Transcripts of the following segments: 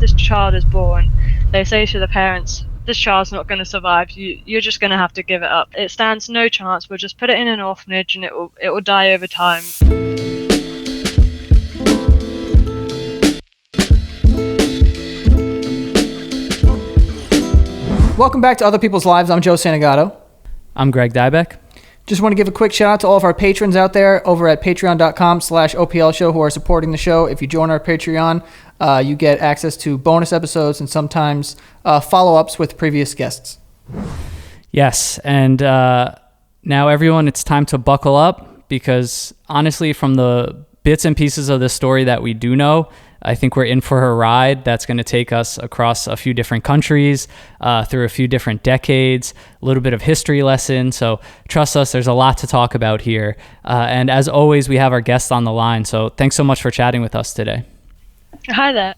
this child is born, they say to the parents, this child's not going to survive. You're just going to have to give it up. It stands no chance. We'll just put it in an orphanage and it will die over time. Welcome back to Other People's Lives. I'm Joe Santagato. I'm Greg Dybec. Just want to give a quick shout out to all of our patrons out there over at patreon.com/OPL show who are supporting the show. If you join our Patreon, you get access to bonus episodes and sometimes follow-ups with previous guests. Yes, and now everyone, it's time to buckle up because honestly, from the bits and pieces of the story that we do know, I think we're in for a ride that's going to take us across a few different countries, through a few different decades, a little bit of history lesson. So trust us, there's a lot to talk about here. And as always, we have our guests on the line. So thanks so much for chatting with us today. Hi there.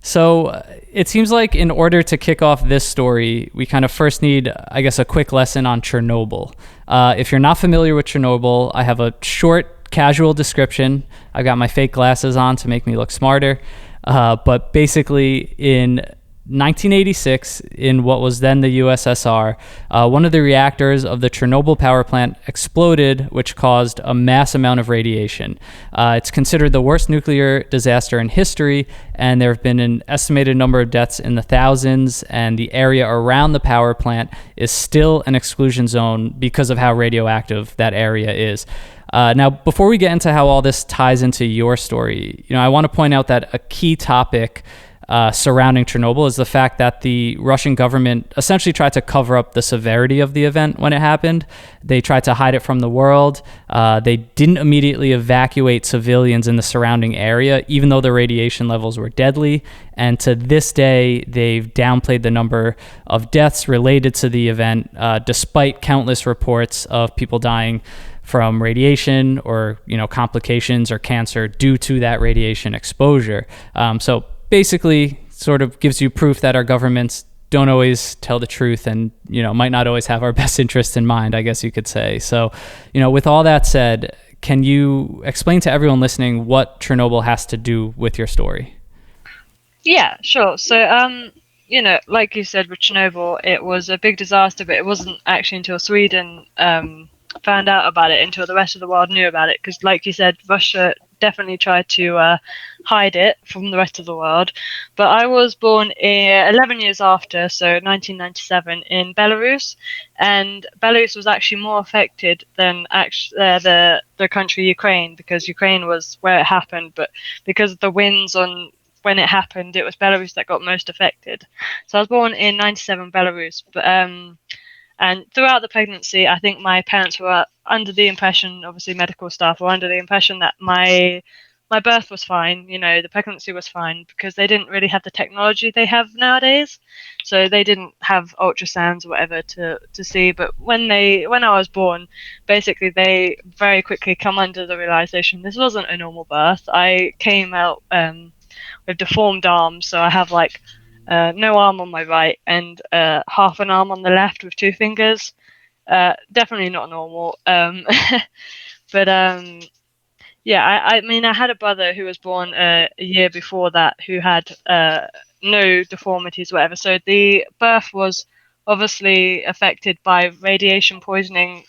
So it seems like in order to kick off this story, we kind of first need, I guess, a quick lesson on Chernobyl. If you're not familiar with Chernobyl, I have a short casual description. I got my fake glasses on to make me look smarter. But basically in 1986, in what was then the USSR, one of the reactors of the Chernobyl power plant exploded, which caused a mass amount of radiation. It's considered the worst nuclear disaster in history, and there have been an estimated number of deaths in the thousands, and the area around the power plant is still an exclusion zone because of how radioactive that area is. Now, before we get into how all this ties into your story, I want to point out that a key topic surrounding Chernobyl is the fact that the Russian government essentially tried to cover up the severity of the event when it happened. They tried to hide it from the world. They didn't immediately evacuate civilians in the surrounding area, even though the radiation levels were deadly. And to this day, they've downplayed the number of deaths related to the event, despite countless reports of people dying from radiation or complications or cancer due to that radiation exposure. So basically sort of gives you proof that our governments don't always tell the truth and might not always have our best interests in mind, I guess you could say. So with all that said, can you explain to everyone listening what Chernobyl has to do with your story? Yeah, sure. So like you said with Chernobyl, it was a big disaster, but it wasn't actually until Sweden found out about it until the rest of the world knew about it, because like you said, Russia definitely tried to hide it from the rest of the world. But I was born 11 years after, so 1997, in Belarus, and Belarus was actually more affected than the country Ukraine, because Ukraine was where it happened, but because of the winds on when it happened, it was Belarus that got most affected. So I was born in 97 Belarus, but and throughout the pregnancy, I think my parents were under the impression, obviously medical staff were under the impression that my birth was fine, the pregnancy was fine, because they didn't really have the technology they have nowadays. So they didn't have ultrasounds or whatever to see. But when I was born, basically they very quickly come under the realization this wasn't a normal birth. I came out with deformed arms, so I have no arm on my right and half an arm on the left with two fingers. Definitely not normal. But I mean, I had a brother who was born a year before that who had no deformities, whatever. So the birth was obviously affected by radiation poisoning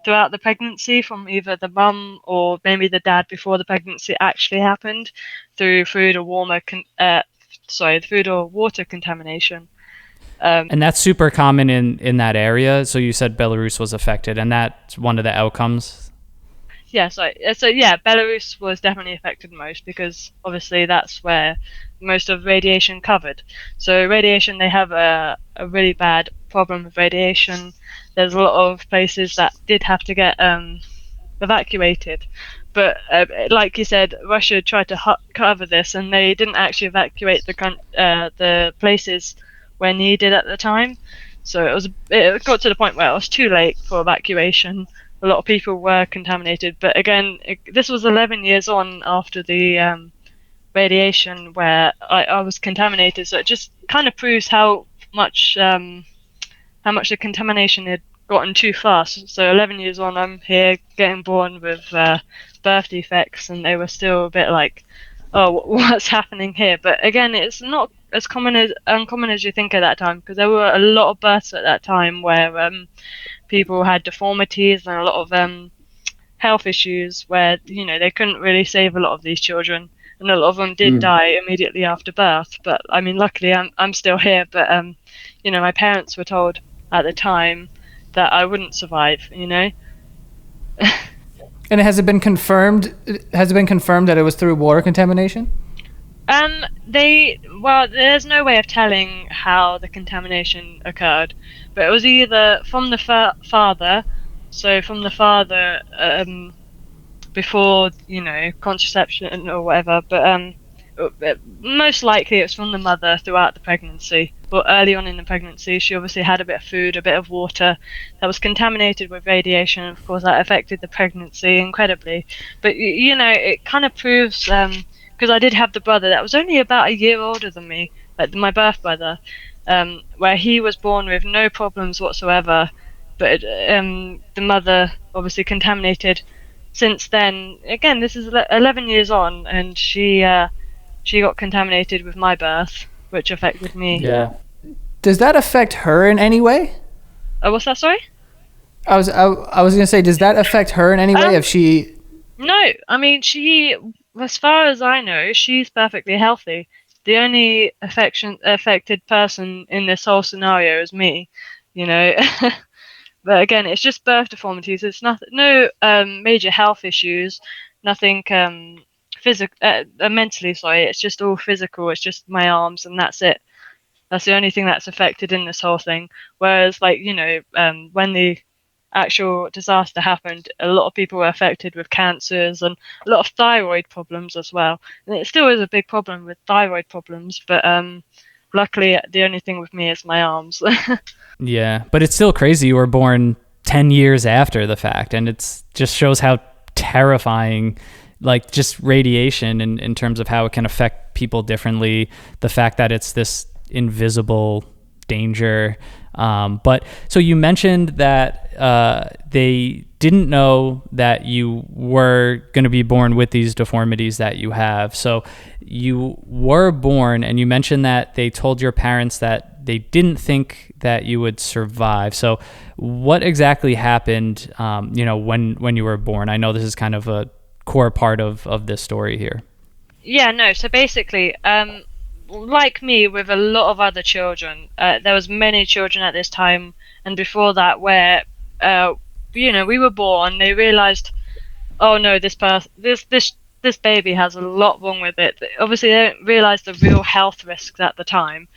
throughout the pregnancy from either the mum or maybe the dad before the pregnancy actually happened, through food or food or water contamination. And that's super common in that area. So you said Belarus was affected, and that's one of the outcomes. Yeah, so Belarus was definitely affected most, because obviously that's where most of radiation covered. So radiation, they have a really bad problem with radiation. There's a lot of places that did have to get evacuated. But like you said, Russia tried to cover this, and they didn't actually evacuate the places where needed at the time. So it got to the point where it was too late for evacuation. A lot of people were contaminated. But again, this was 11 years on after the radiation where I was contaminated. So it just kind of proves how much the contamination had gotten too fast. So 11 years on, I'm here getting born with birth defects, and they were still a bit oh, what's happening here? But again, it's not as uncommon as you think at that time, because there were a lot of births at that time where people had deformities and a lot of health issues where they couldn't really save a lot of these children, and a lot of them did die immediately after birth. But I mean, luckily I'm still here. But my parents were told at the time that I wouldn't survive. And has it been confirmed? Has it been confirmed that it was through water contamination? There's no way of telling how the contamination occurred, but it was either from the father, so from the father before contraception or whatever, but most likely it's from the mother throughout the pregnancy. But early on in the pregnancy, she obviously had a bit of food, a bit of water that was contaminated with radiation. Of course, that affected the pregnancy incredibly. But it kind of proves, because I did have the brother that was only about a year older than me, like my birth brother, where he was born with no problems whatsoever, but the mother obviously contaminated. Since then, again, this is 11 years on, and she got contaminated with my birth, which affected me. Yeah. Does that affect her in any way? What's that? Sorry. I was gonna say, does that affect her in any way if she? No, I mean as far as I know, she's perfectly healthy. The only affected person in this whole scenario is me, But again, it's just birth deformities. It's no major health issues, nothing physical, mentally. Sorry, it's just all physical. It's just my arms, and that's it. That's the only thing that's affected in this whole thing. Whereas, when the actual disaster happened, a lot of people were affected with cancers and a lot of thyroid problems as well. And it still is a big problem with thyroid problems, but luckily, the only thing with me is my arms. Yeah, but it's still crazy you were born 10 years after the fact, and it's just shows how terrifying, like, just radiation in terms of how it can affect people differently, the fact that it's this invisible danger. But so you mentioned that they didn't know that you were going to be born with these deformities that you have. So you were born, and you mentioned that they told your parents that they didn't think that you would survive. So what exactly happened, when you were born? I know this is kind of a core part of this story here. Yeah, no. So basically, like me, with a lot of other children, there was many children at this time and before that where, we were born. They realized, oh no, this baby has a lot wrong with it. Obviously, they didn't realize the real health risks at the time,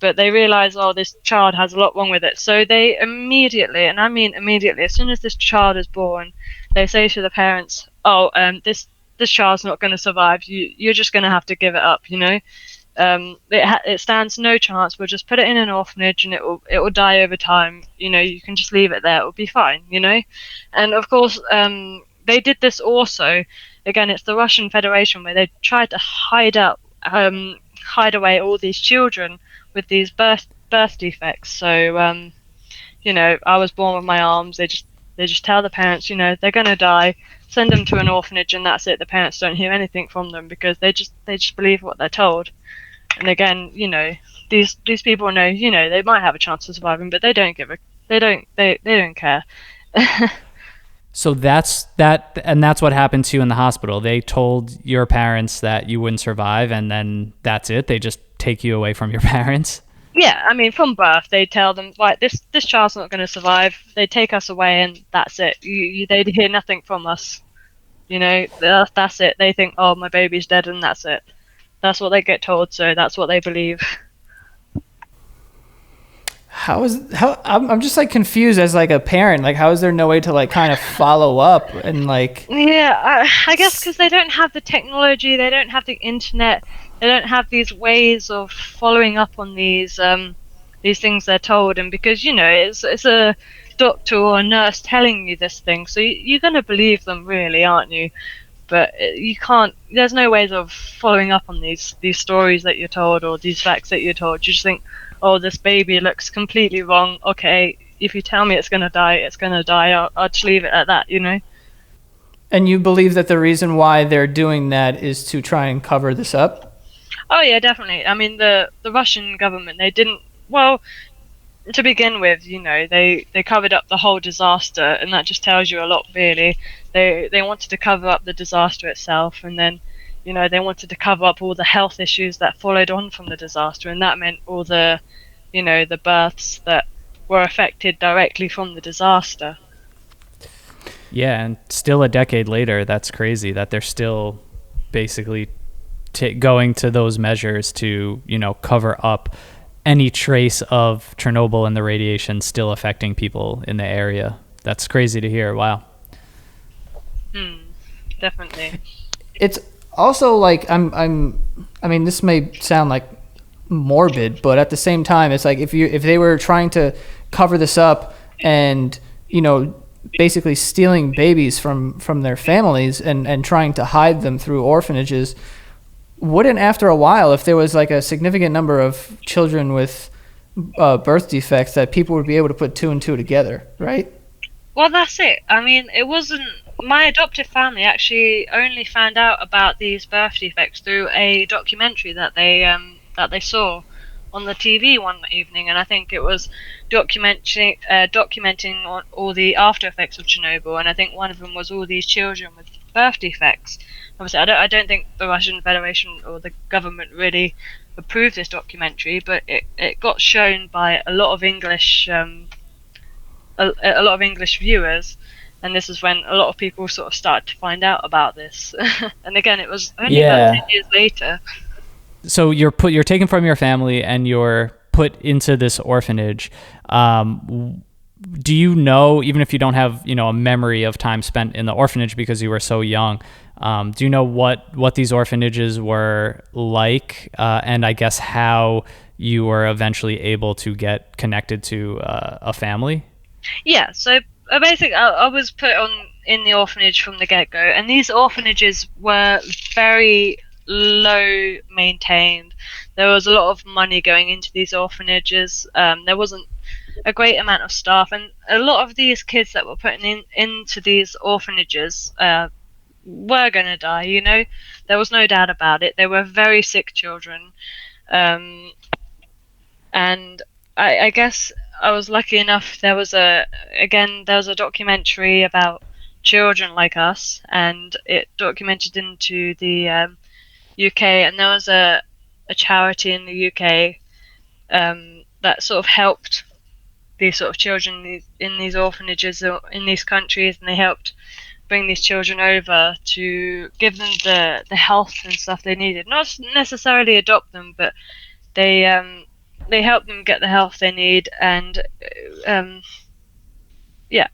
but they realize, oh, this child has a lot wrong with it. So they immediately, and I mean immediately, as soon as this child is born, they say to the parents, oh, this child's not going to survive. You're just going to have to give it up. It stands no chance. We'll just put it in an orphanage, and it will die over time. You can just leave it there. It will be fine. And of course, they did this also. Again, it's the Russian Federation where they tried to hide away all these children with these birth defects. So I was born with my arms. They just tell the parents, they're gonna die. Send them to an orphanage, and that's it. The parents don't hear anything from them because they just believe what they're told. And again, these people know, they might have a chance of surviving, but they don't they don't care. So that's what happened to you in the hospital. They told your parents that you wouldn't survive, and then that's it. They just take you away from your parents. Yeah, I mean, from birth, they tell them, right, this child's not going to survive. They take us away, and that's it. They hear nothing from us. That's it. They think, oh, my baby's dead, and that's it. That's what they get told, so that's what they believe. I'm just like confused as like a parent. Like, how is there no way to like kind of follow up and like? Yeah, I guess because they don't have the technology, they don't have the internet, they don't have these ways of following up on these things they're told, and because it's a doctor or a nurse telling you this thing, so you're gonna believe them, really, aren't you? But you can't. There's no ways of following up on these stories that you're told or these facts that you're told. You just think, oh, this baby looks completely wrong. Okay, if you tell me it's gonna die, it's gonna die. I'll just leave it at that. And you believe that the reason why they're doing that is to try and cover this up? Oh yeah, definitely. I mean, the Russian government, they didn't, well, to begin with, they covered up the whole disaster, and that just tells you a lot, really. They wanted to cover up the disaster itself, and then, they wanted to cover up all the health issues that followed on from the disaster, and that meant all the, the births that were affected directly from the disaster. Yeah, and still a decade later, that's crazy that they're still basically going to those measures to, cover up any trace of Chernobyl and the radiation still affecting people in the area. That's crazy to hear. Wow. Definitely. It's also like I mean, this may sound like morbid, but at the same time, it's like if they were trying to cover this up and basically stealing babies from their families and trying to hide them through orphanages, wouldn't after a while, if there was like a significant number of children with birth defects, that people would be able to put two and two together, right? Well, that's it. I mean, it wasn't, my adoptive family actually only found out about these birth defects through a documentary that they saw on the TV one evening, and I think it was documenting on all the after effects of Chernobyl, and I think one of them was all these children with birth defects. Obviously, I don't think the Russian Federation or the government really approved this documentary, but it got shown by a lot of English a lot of English viewers, and this is when a lot of people sort of started to find out about this. And again, it was only about 10 years later. So you're taken from your family and you're put into this orphanage. Do you know, even if you don't have a memory of time spent in the orphanage because you were so young, do you know what these orphanages were like, and I guess how you were eventually able to get connected to a family? Yeah, so basically I was put in the orphanage from the get-go, and these orphanages were very low maintained. There was a lot of money going into these orphanages. There wasn't a great amount of staff, and a lot of these kids that were put into these orphanages were going to die. There was no doubt about it. They were very sick children, and I guess I was lucky enough. There was a documentary about children like us, and it documented into the UK, and there was a charity in the UK that sort of helped these sort of children in these orphanages or in these countries, and they helped bring these children over to give them the health and stuff they needed. Not necessarily adopt them, but they help them get the health they need, and yeah.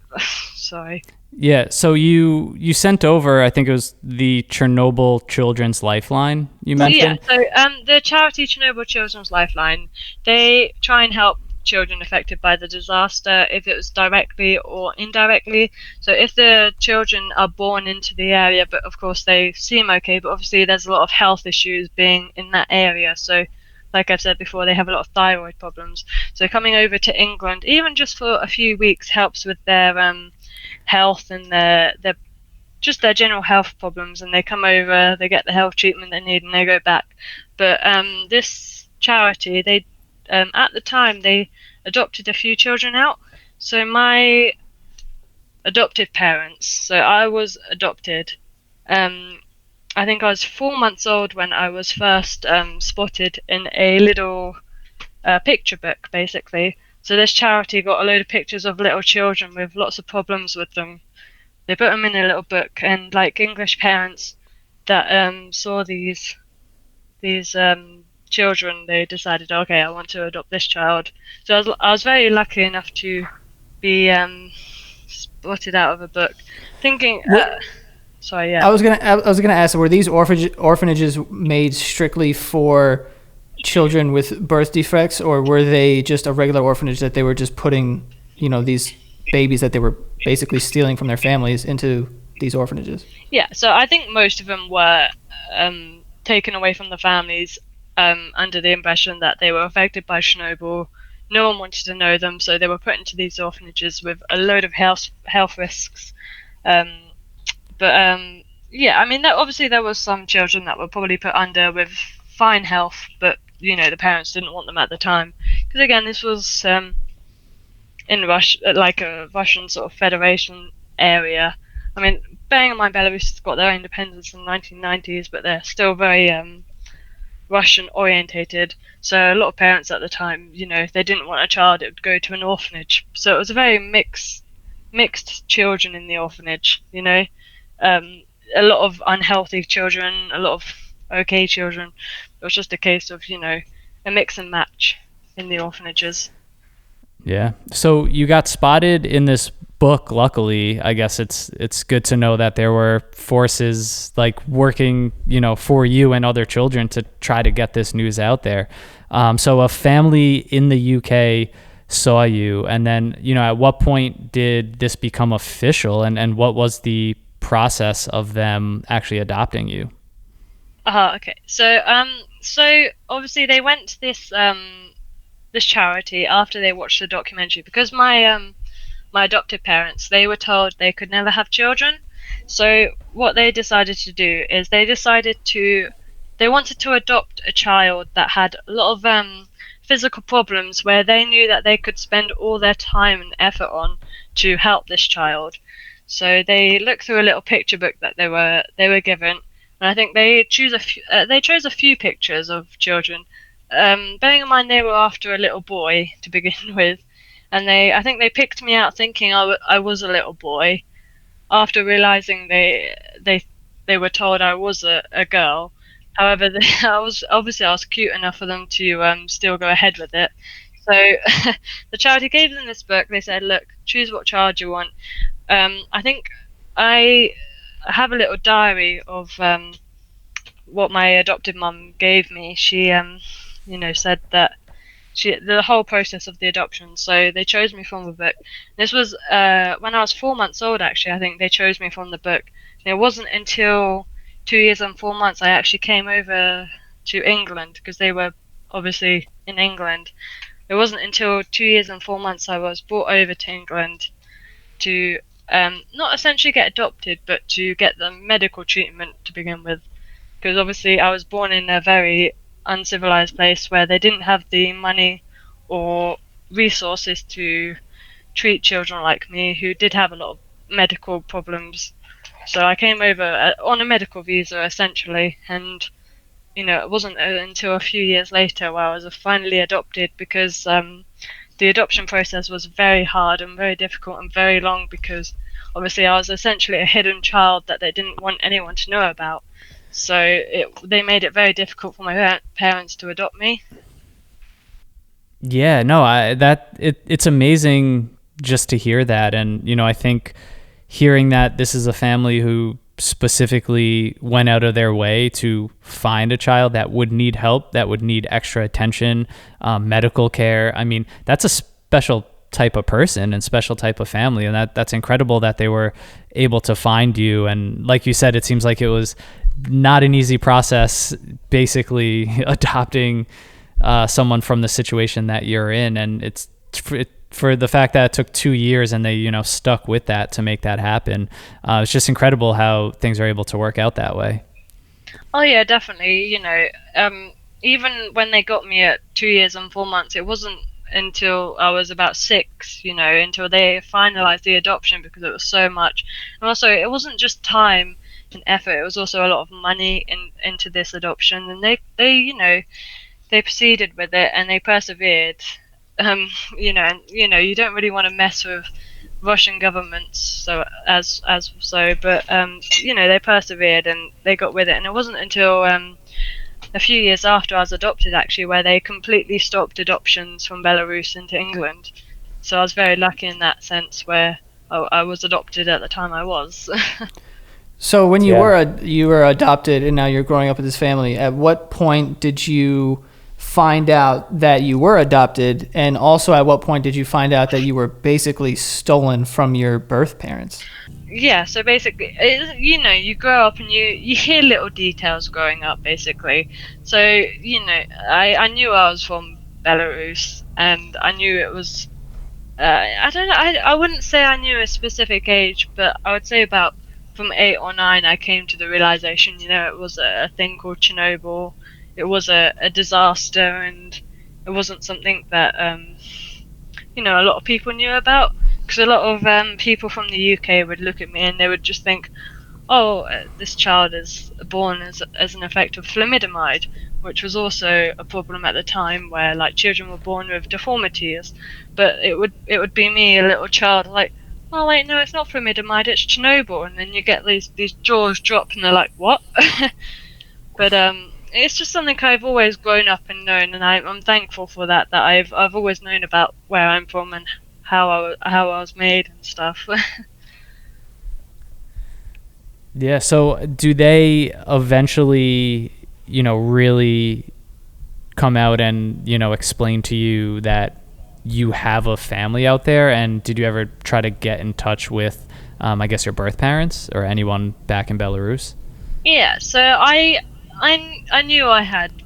Sorry. Yeah, so you sent over, I think it was the Chernobyl Children's Lifeline you mentioned? Yeah, so the charity Chernobyl Children's Lifeline, they try and help children affected by the disaster, if it was directly or indirectly. So if the children are born into the area, but of course they seem okay, but obviously there's a lot of health issues being in that area. So like I've said before, they have a lot of thyroid problems. So coming over to England, even just for a few weeks, helps with their health and their general health problems. And they come over, they get the health treatment they need, and they go back. But this charity, they at the time they adopted a few children out. So my adoptive parents, so I was adopted. I think I was 4 months old when I was first spotted in a little picture book, basically. So this charity got a load of pictures of little children with lots of problems with them. They put them in a little book, and like English parents that saw these children, they decided, okay, I want to adopt this child. So I was very lucky enough to be spotted out of a book. Thinking, sorry, yeah. I was gonna ask, were these orphanages made strictly for children with birth defects, or were they just a regular orphanage that they were just putting, these babies that they were basically stealing from their families into these orphanages? Yeah, so I think most of them were taken away from the families under the impression that they were affected by Chernobyl. No one wanted to know them, so they were put into these orphanages with a load of health risks. But But yeah, I mean, obviously there was some children that were probably put under with fine health, but the parents didn't want them at the time because again, this was in Russia, like a Russian sort of federation area. I mean, bearing in mind Belarus has got their independence in the 1990s, but they're still very Russian orientated. So a lot of parents at the time, if they didn't want a child, it would go to an orphanage. So it was a very mixed children in the orphanage. A lot of unhealthy children, a lot of okay children. It was just a case of a mix and match in the orphanages. Yeah. So you got spotted in this book. Luckily, I guess it's good to know that there were forces like working, for you and other children to try to get this news out there. So a family in the UK saw you, and then at what point did this become official, and what was the process of them actually adopting you? Okay. So obviously they went to this charity after they watched the documentary because my adoptive parents, they were told they could never have children. So what they decided to do is they wanted to adopt a child that had a lot of physical problems where they knew that they could spend all their time and effort on to help this child. So they looked through a little picture book that they were given, and I think they chose a few pictures of children. Bearing in mind they were after a little boy to begin with, and I think they picked me out thinking I was a little boy, after realizing they were told I was a girl. However, I was cute enough for them to still go ahead with it. So the charity gave them this book. They said, "Look, choose what child you want." I think I have a little diary of what my adoptive mum gave me. She said that the whole process of the adoption. So they chose me from the book. This was when I was 4 months old. Actually, I think they chose me from the book. And it wasn't until 2 years and 4 months I actually came over to England because they were obviously in England. It wasn't until 2 years and 4 months I was brought over to England to not essentially get adopted, but to get the medical treatment to begin with. Because obviously I was born in a very uncivilized place where they didn't have the money or resources to treat children like me who did have a lot of medical problems. So I came over on a medical visa essentially, and it wasn't until a few years later where I was finally adopted because the adoption process was very hard and very difficult and very long because obviously I was essentially a hidden child that they didn't want anyone to know about. So they made it very difficult for my parents to adopt me. Yeah, no, it's amazing just to hear that, and I think hearing that this is a family who specifically went out of their way to find a child that would need help, that would need extra attention, medical care. I mean, that's a special type of person and special type of family, and that's incredible that they were able to find you. And like you said, it seems like it was not an easy process, basically adopting someone from the situation that you're in, and it's for the fact that it took 2 years and they stuck with that to make that happen. It's just incredible how things are able to work out that way. Oh yeah, definitely. Even when they got me at 2 years and 4 months, it wasn't until I was about 6, until they finalized the adoption because it was so much. And also, it wasn't just time and effort; it was also a lot of money into this adoption. And they proceeded with it and they persevered. You don't really want to mess with Russian governments, but they persevered and they got with it. And it wasn't until a few years after I was adopted, actually, where they completely stopped adoptions from Belarus into England. So I was very lucky in that sense, where I was adopted at the time I was. So when you were adopted and now you're growing up with this family, at what point did you find out that you were adopted, and also at what point did you find out that you were basically stolen from your birth parents? Yeah, so basically, you grow up and you hear little details growing up, basically. So, I knew I was from Belarus, and I knew it was, I don't know, I wouldn't say I knew a specific age, but I would say about from 8 or 9, I came to the realization, it was a thing called Chernobyl. It was a disaster, and it wasn't something that a lot of people knew about. Because a lot of people from the UK would look at me and they would just think, oh, this child is born as an effect of thalidomide, which was also a problem at the time, where like children were born with deformities. But it would be me, a little child, like, oh wait, no, it's not thalidomide, it's Chernobyl, and then you get these jaws drop, and they're like, what? But it's just something I've always grown up and known, and I'm thankful for that. That I've always known about where I'm from and how I was made and stuff. Yeah. So do they eventually, really come out and, explain to you that you have a family out there? And did you ever try to get in touch with, I guess, your birth parents or anyone back in Belarus? Yeah, so I knew I had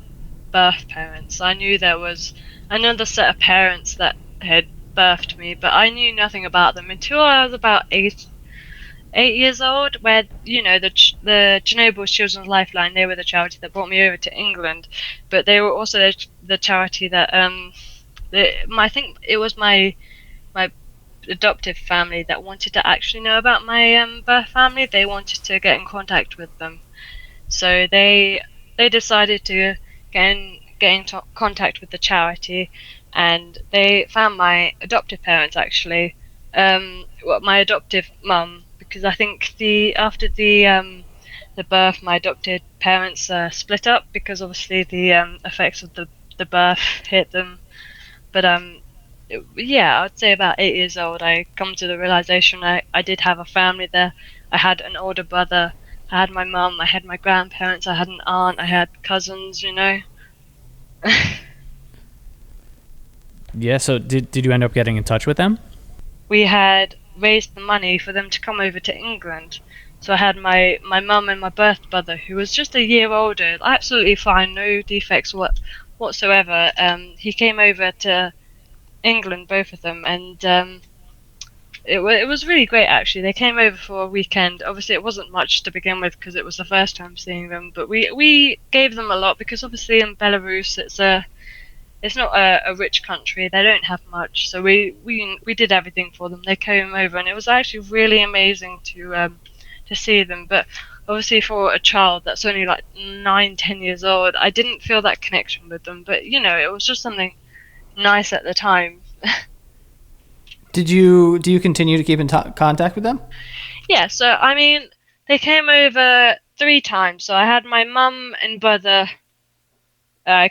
birth parents. I knew there was another set of parents that had birthed me, but I knew nothing about them until I was about 8 years old. Where the Chernobyl Children's Lifeline, they were the charity that brought me over to England, but they were also the charity that I think it was my adoptive family that wanted to actually know about my birth family. They wanted to get in contact with them. So they decided to get in contact with the charity, and they found my adoptive parents actually, well, my adoptive mum, because I think after the birth, my adopted parents split up because obviously the effects of the birth hit them. But yeah, I'd say about 8 years old, I come to the realization I did have a family there. I had an older brother, I had my mum, I had my grandparents, I had an aunt, I had cousins. Yeah. So did you end up getting in touch with them? We had raised the money for them to come over to England. So I had my mum and my birth brother, who was just a year older, absolutely fine, no defects whatsoever. He came over to England, both of them, and it was really great actually. They came over for a weekend. Obviously, it wasn't much to begin with because it was the first time seeing them, but we gave them a lot because obviously in Belarus it's not a rich country. They don't have much, so we did everything for them. They came over, and it was actually really amazing to see them. But obviously, for a child that's only like 9, 10 years old, I didn't feel that connection with them. But it was just something nice at the time. Do you continue to keep in contact with them? Yeah, so I mean, they came over 3 times. So I had my mum and brother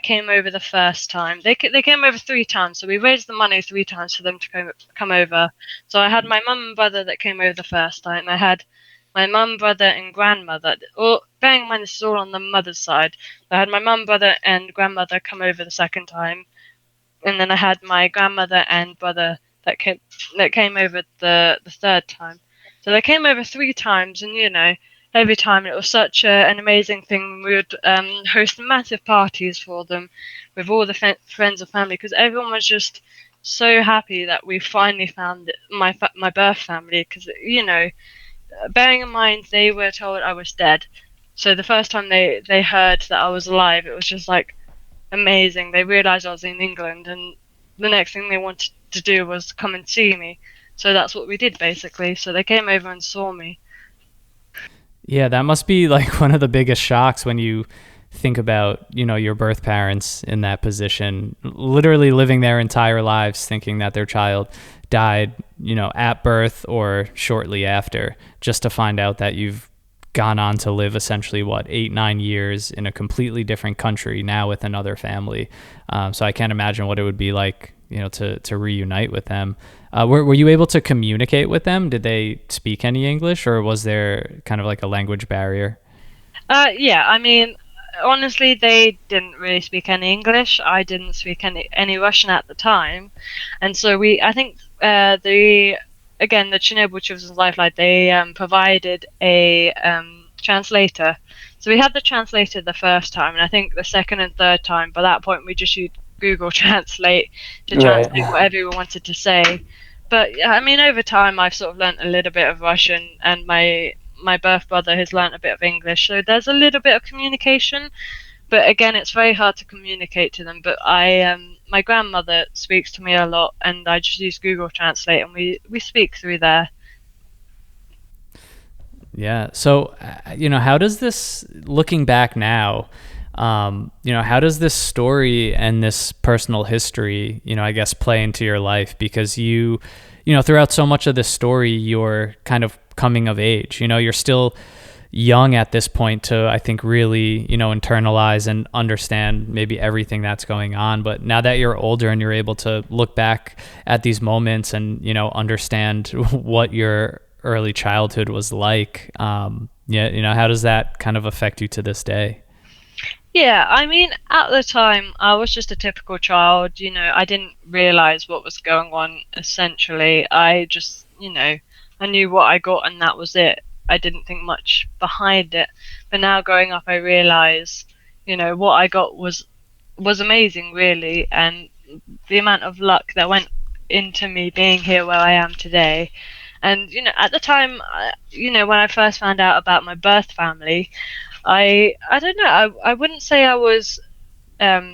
came over the first time. They came over 3 times, so we raised the money 3 times for them to come over. So I had my mum and brother that came over the first time. I had my mum, brother, and grandmother. Or bearing in mind this is all on the mother's side. I had my mum, brother, and grandmother come over the second time, and then I had my grandmother and brother that came over the third time. So they came over 3 times, and every time it was such an amazing thing. We would host massive parties for them with all the friends and family, because everyone was just so happy that we finally found my birth family. Because bearing in mind they were told I was dead, so the first time they heard that I was alive, it was just like amazing. They realized I was in England, and the next thing they wanted to do was come and see me. So that's what we did basically. So they came over and saw me. Yeah, that must be like one of the biggest shocks when you think about, your birth parents in that position, literally living their entire lives thinking that their child died, at birth or shortly after, just to find out that you've gone on to live essentially 8, 9 years in a completely different country now with another family. So I can't imagine what it would be like, to reunite with them. Were you able to communicate with them? Did they speak any English, or was there kind of like a language barrier? Yeah, I mean, honestly, they didn't really speak any English. I didn't speak any Russian at the time, and so I think the Chernobyl Children's Lifeline, they provided a translator. So we had the translator the first time, and I think the second and third time, by that point, we just used Google Translate to translate whatever we wanted to say. But I mean, over time, I've sort of learnt a little bit of Russian, and my birth brother has learnt a bit of English, so there's a little bit of communication. But again, it's very hard to communicate to them. But my grandmother speaks to me a lot, and I just use Google Translate, and we speak through there. Yeah. So, how does this, looking back now, how does this story and this personal history, I guess, play into your life? Because throughout so much of this story, you're kind of coming of age. You're still young at this point to, I think, really, internalize and understand maybe everything that's going on. But now that you're older and you're able to look back at these moments and, understand what your early childhood was like, how does that kind of affect you to this day? Yeah, I mean, at the time, I was just a typical child. I didn't realize what was going on, essentially. I just, I knew what I got and that was it. I didn't think much behind it. But now growing up, I realize, what I got was amazing, really, and the amount of luck that went into me being here where I am today. And at the time, when I first found out about my birth family, I don't know. I wouldn't say I was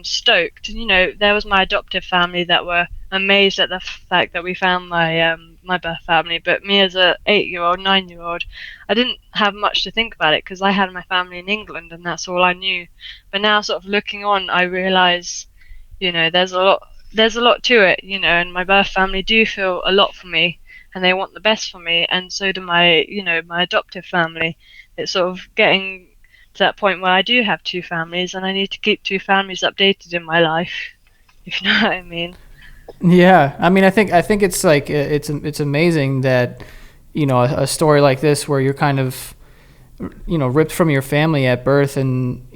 stoked. There was my adoptive family that were amazed at the fact that we found my birth family. But me as a 8-year-old, 9-year-old, I didn't have much to think about it because I had my family in England and that's all I knew. But now, sort of looking on, I realise, there's a lot to it. And my birth family do feel a lot for me and they want the best for me, and so do my adoptive family. It's sort of getting to that point where I do have two families and I need to keep two families updated in my life, if you know what I mean. Yeah, I mean, I think it's like it's amazing that a story like this where you're kind of ripped from your family at birth, and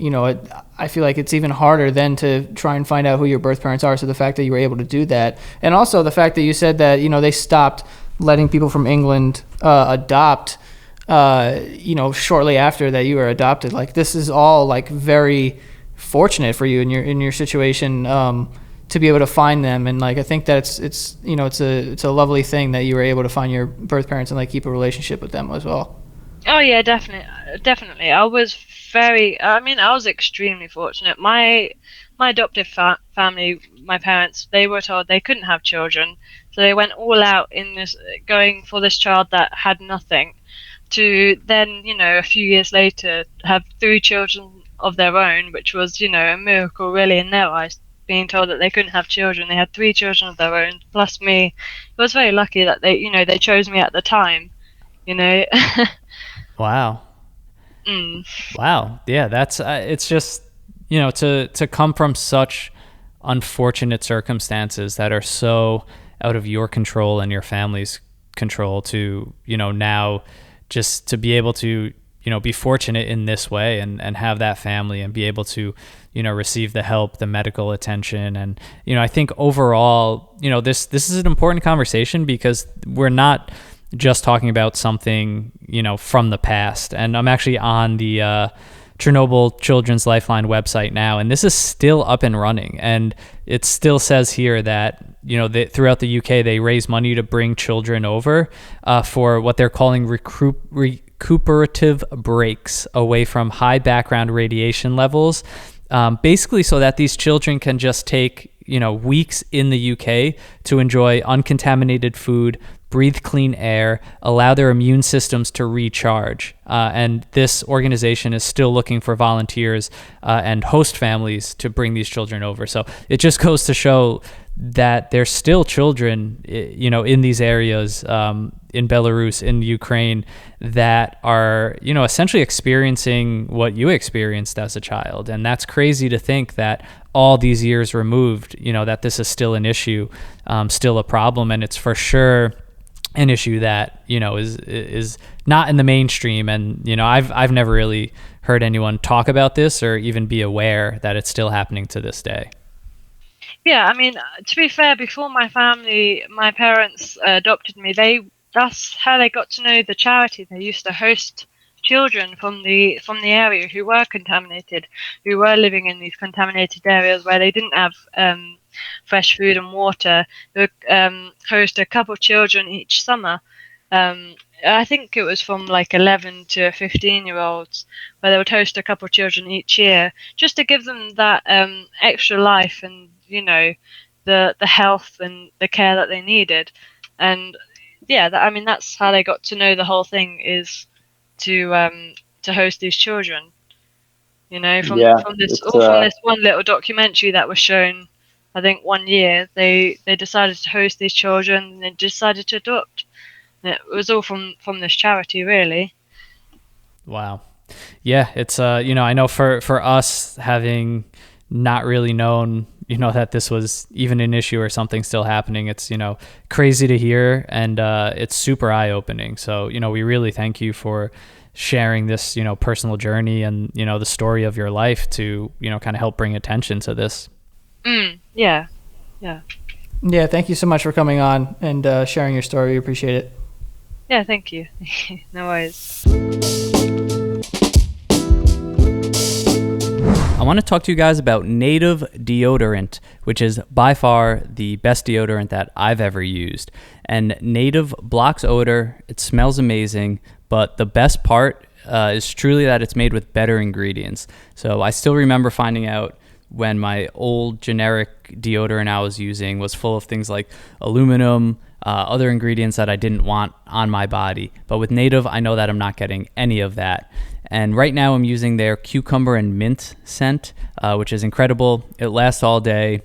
I feel like it's even harder then to try and find out who your birth parents are. So the fact that you were able to do that, and also the fact that you said that they stopped letting people from England adopt, shortly after that you were adopted. Like, this is all like very fortunate for you in your situation, to be able to find them. And like, I think that it's a lovely thing that you were able to find your birth parents and like keep a relationship with them as well. Oh yeah, definitely. I was extremely fortunate. My adoptive family, my parents, they were told they couldn't have children, so they went all out in this, going for this child that had nothing, to then, a few years later, have three children of their own, which was, a miracle really in their eyes. Being told that they couldn't have children, they had three children of their own, plus me. I was very lucky that they chose me at the time, you know. Wow. mm. Wow. Yeah, that's it's just, to come from such unfortunate circumstances that are so out of your control and your family's control to, now just to be able to, be fortunate in this way and have that family and be able to, receive the help, the medical attention. And, I think overall, this is an important conversation because we're not just talking about something, from the past. And I'm actually on the Chernobyl Children's Lifeline website now, and this is still up and running. And it still says here that, throughout the UK, they raise money to bring children over for what they're calling recuperative breaks away from high background radiation levels, basically so that these children can just take, weeks in the UK to enjoy uncontaminated food, breathe clean air, allow their immune systems to recharge. And this organization is still looking for volunteers and host families to bring these children over. So it just goes to show that there's still children, in these areas, in Belarus, in Ukraine, that are, essentially experiencing what you experienced as a child. And that's crazy to think that all these years removed, that this is still an issue, still a problem. And it's for sure an issue that, is not in the mainstream. And, I've never really heard anyone talk about this or even be aware that it's still happening to this day. Yeah, I mean, to be fair, before my parents adopted me, that's how they got to know the charity. They used to host children from the area who were contaminated, who were living in these contaminated areas where they didn't have fresh food and water. They would host a couple of children each summer, I think it was from like 11 to 15-year-olds, where they would host a couple of children each year, just to give them that extra life and the health and the care that they needed. And yeah, I mean that's how they got to know the whole thing, is to host these children. Yeah, From this it's all from this one little documentary that was shown, I think one year they decided to host these children and they decided to adopt. It was all from this charity, really. Wow. Yeah, it's I know for us, having not really known, that this was even an issue or something still happening, it's, crazy to hear, and it's super eye-opening. So, we really thank you for sharing this, personal journey and, the story of your life to, kind of help bring attention to this. Yeah. Yeah, thank you so much for coming on and sharing your story. We appreciate it. Yeah, thank you. No worries. I want to talk to you guys about Native Deodorant, which is by far the best deodorant that I've ever used. And Native blocks odor, it smells amazing, but the best part is truly that it's made with better ingredients. So I still remember finding out when my old generic deodorant I was using was full of things like aluminum, other ingredients that I didn't want on my body. But with Native, I know that I'm not getting any of that. And right now I'm using their cucumber and mint scent, which is incredible. It lasts all day.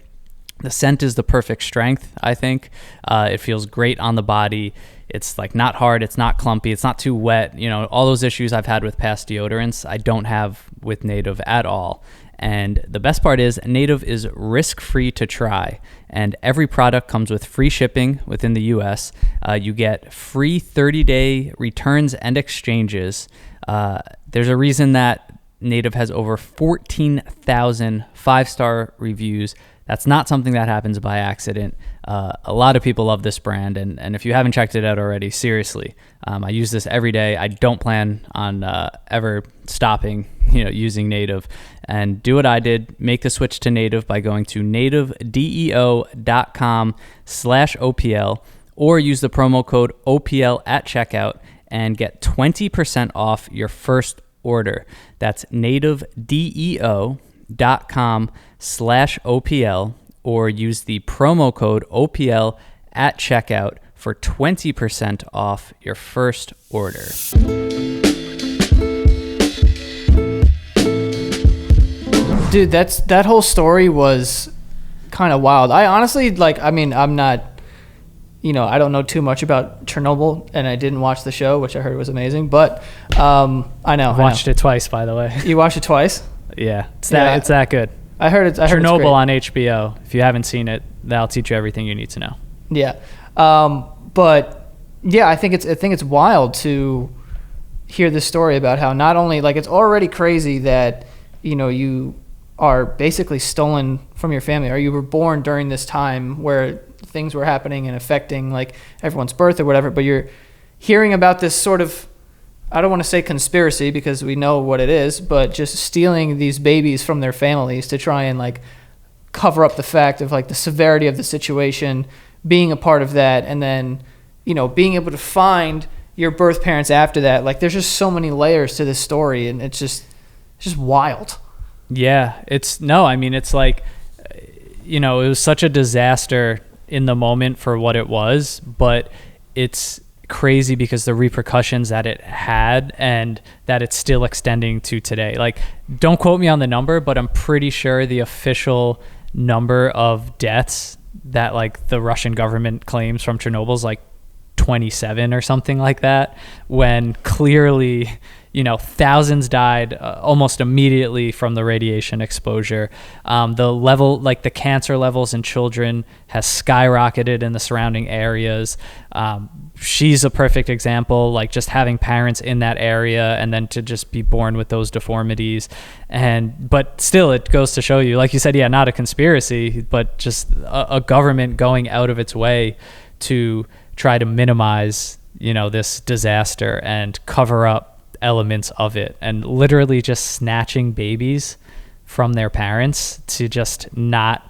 The scent is the perfect strength, I think. It feels great on the body. It's like not hard, it's not clumpy, it's not too wet. All those issues I've had with past deodorants, I don't have with Native at all. And the best part is Native is risk-free to try, and every product comes with free shipping within the US. You get free 30-day returns and exchanges. There's a reason that Native has over 14,000 5-star reviews. That's not something that happens by accident. A lot of people love this brand, and if you haven't checked it out already, seriously, I use this every day. I don't plan on ever stopping, using Native. And do what I did, make the switch to Native by going to nativedeo.com/OPL, or use the promo code OPL at checkout and get 20% off your first order. That's nativedeo.com/OPL, or use the promo code OPL at checkout for 20% off your first order. Dude, that whole story was kind of wild. I honestly, I'm not, I don't know too much about Chernobyl, and I didn't watch the show, which I heard was amazing, but I know. I've watched it twice, by the way. You watched it twice? Yeah, it's that good. I heard it's Chernobyl on HBO. If you haven't seen it, that'll teach you everything you need to know. Yeah. But yeah, I think it's wild to hear this story about how not only, it's already crazy that, you are basically stolen from your family, or you were born during this time where things were happening and affecting everyone's birth or whatever, but you're hearing about this sort of, I don't want to say conspiracy because we know what it is, but just stealing these babies from their families to try and cover up the fact of the severity of the situation, being a part of that, and then, being able to find your birth parents after that. There's just so many layers to this story, and it's just wild. Yeah, it was such a disaster in the moment for what it was, but it's crazy because the repercussions that it had and that it's still extending to today. Don't quote me on the number, but I'm pretty sure the official number of deaths that the Russian government claims from Chernobyl is 27 or something like that, when clearly thousands died almost immediately from the radiation exposure. The level, the cancer levels in children has skyrocketed in the surrounding areas. She's a perfect example, just having parents in that area and then to just be born with those deformities. But still, it goes to show you, like you said, not a conspiracy, but just a government going out of its way to try to minimize, this disaster and cover up elements of it, and literally just snatching babies from their parents to just not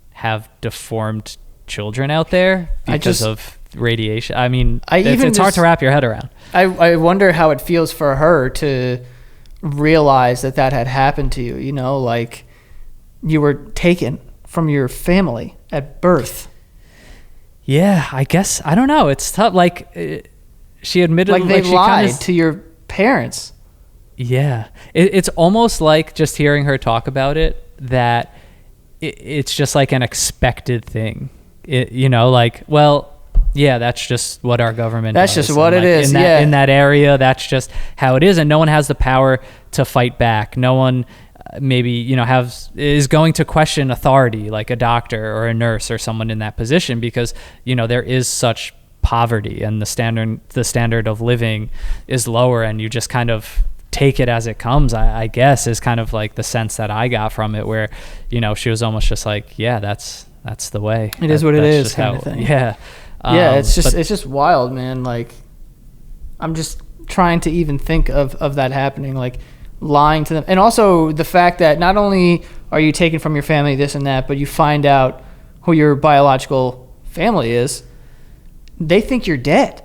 have deformed children out there because of radiation. I mean, it's hard to wrap your head around. I wonder how it feels for her to realize that had happened to you, you know, like you were taken from your family at birth. Yeah, I guess, I don't know. It's tough. Like, she admitted, like they lied to your parents. Yeah. It's almost like, just hearing her talk about it, that it's just like an expected thing. You know, like, well, yeah, that's just what our government does. That's just what it is. In that area, that's just how it is. And no one has the power to fight back. No one maybe, you know, is going to question authority, like a doctor or a nurse or someone in that position, because, you know, there is such poverty and the standard of living is lower, and you just kind of take it as it comes, I guess, is kind of like the sense that I got from it, where, you know, she was almost just like, yeah, that's the way. It is what it is, kind of thing. Yeah. Yeah, it's just wild, man. Like, I'm just trying to even think of that happening, like lying to them. And also the fact that not only are you taken from your family, this and that, but you find out who your biological family is. They think you're dead.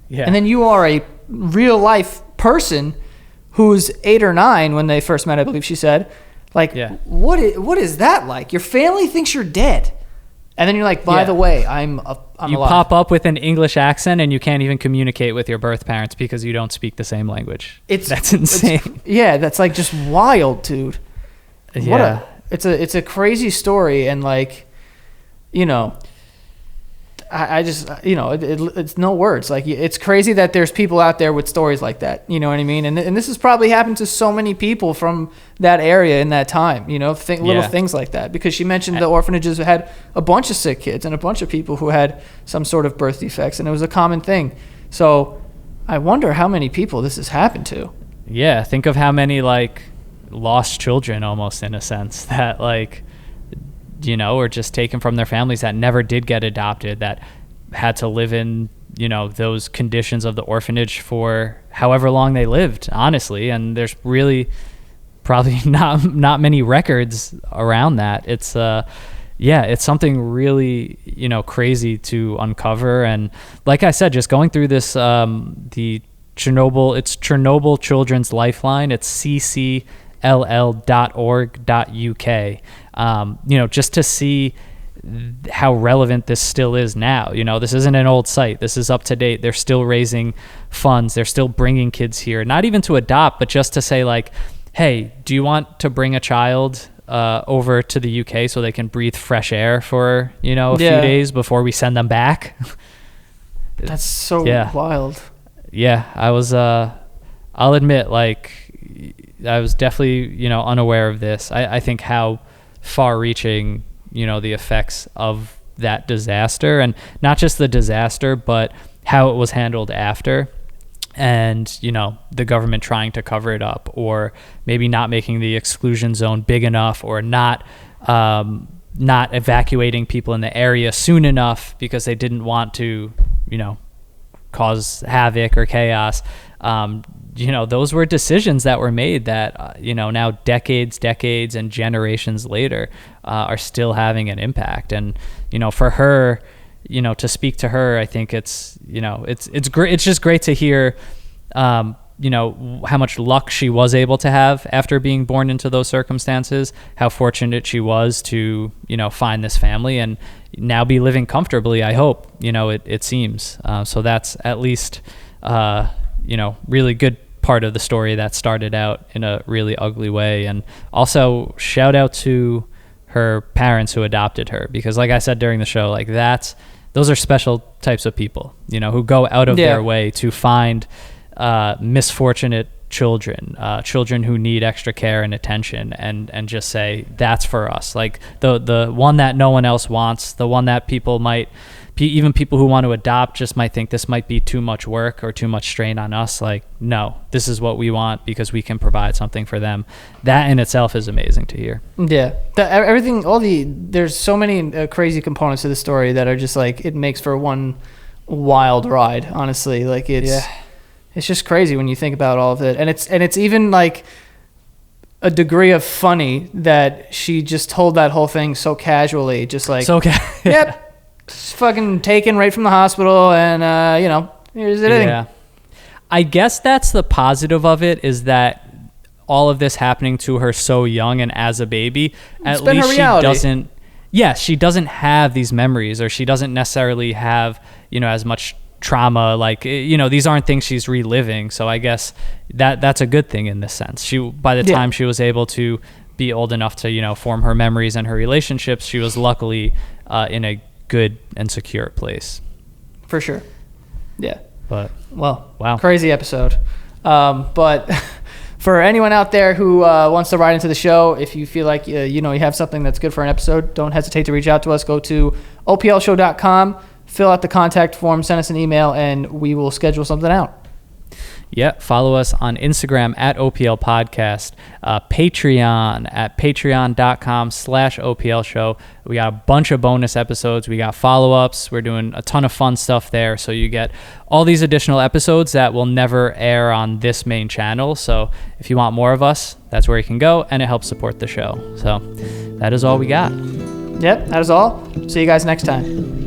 Yeah. And then you are a real life person who's 8 or 9 when they first met, I believe she said. Like, what is that like? Your family thinks you're dead. And then you're like, by the way, I'm you alive. Pop up with an English accent and you can't even communicate with your birth parents because you don't speak the same language. That's insane. That's like just wild, dude. Yeah. It's a crazy story, and like, you know, I just, you know, it's no words. Like, it's crazy that there's people out there with stories like that. You know what I mean? And this has probably happened to so many people from that area in that time. You know, little things like that. Because she mentioned the orphanages had a bunch of sick kids and a bunch of people who had some sort of birth defects, and it was a common thing. So I wonder how many people this has happened to. Yeah, think of how many like lost children, almost in a sense, that like, you know, or just taken from their families that never did get adopted, that had to live in, you know, those conditions of the orphanage for however long they lived, honestly. And there's really probably not many records around that. It's it's something really, you know, crazy to uncover. And like I said, just going through this, the Chernobyl Children's Lifeline, it's ccll.org.uk. You know, just to see how relevant this still is now. You know, this isn't an old site. This is up to date. They're still raising funds. They're still bringing kids here, not even to adopt, but just to say like, hey, do you want to bring a child over to the UK so they can breathe fresh air for, you know, a few days before we send them back? That's so wild. Yeah, I was, I'll admit, like, I was definitely, you know, unaware of this. I think how far-reaching, you know, the effects of that disaster, and not just the disaster, but how it was handled after, and, you know, the government trying to cover it up, or maybe not making the exclusion zone big enough, or not evacuating people in the area soon enough because they didn't want to, you know, cause havoc or chaos. You know, those were decisions that were made that, you know, now decades and generations later are still having an impact. And, you know, for her, you know, to speak to her, I think it's, you know, it's great. It's just great to hear, you know, how much luck she was able to have after being born into those circumstances, how fortunate she was to, you know, find this family and now be living comfortably, I hope, you know, it seems. So that's at least, you know, really good part of the story that started out in a really ugly way. And also shout out to her parents who adopted her, because like I said during the show, like those are special types of people, you know, who go out of their way to find misfortunate children who need extra care and attention, and just say, that's for us. Like the one that no one else wants, the one that even people who want to adopt just might think this might be too much work or too much strain on us. Like, no, this is what we want because we can provide something for them. That in itself is amazing to hear. Yeah. There's so many crazy components to the story that are just like, it makes for one wild ride, honestly. Like it's just crazy when you think about all of it. And it's even like a degree of funny that she just told that whole thing so casually, just like, yep. fucking taken right from the hospital, and here's the thing. Yeah. I guess that's the positive of it, is that all of this happening to her so young and as a baby, at least she doesn't. Yeah, she doesn't have these memories, or she doesn't necessarily have, as much trauma. Like, these aren't things she's reliving. So I guess that's a good thing in this sense. By the time she was able to be old enough to, form her memories and her relationships, she was luckily in a good and secure place. For sure. Yeah. But wow, crazy episode. But for anyone out there who wants to write into the show, if you feel like you have something that's good for an episode, don't hesitate to reach out to us. Go to oplshow.com, fill out the contact form, send us an email, and we will schedule something out. Yeah, follow us on Instagram at OPL Podcast, Patreon at patreon.com/OPL Show. We got a bunch of bonus episodes. We got follow-ups. We're doing a ton of fun stuff there. So you get all these additional episodes that will never air on this main channel. So if you want more of us, that's where you can go, and it helps support the show. So that is all we got. Yep, that is all. See you guys next time.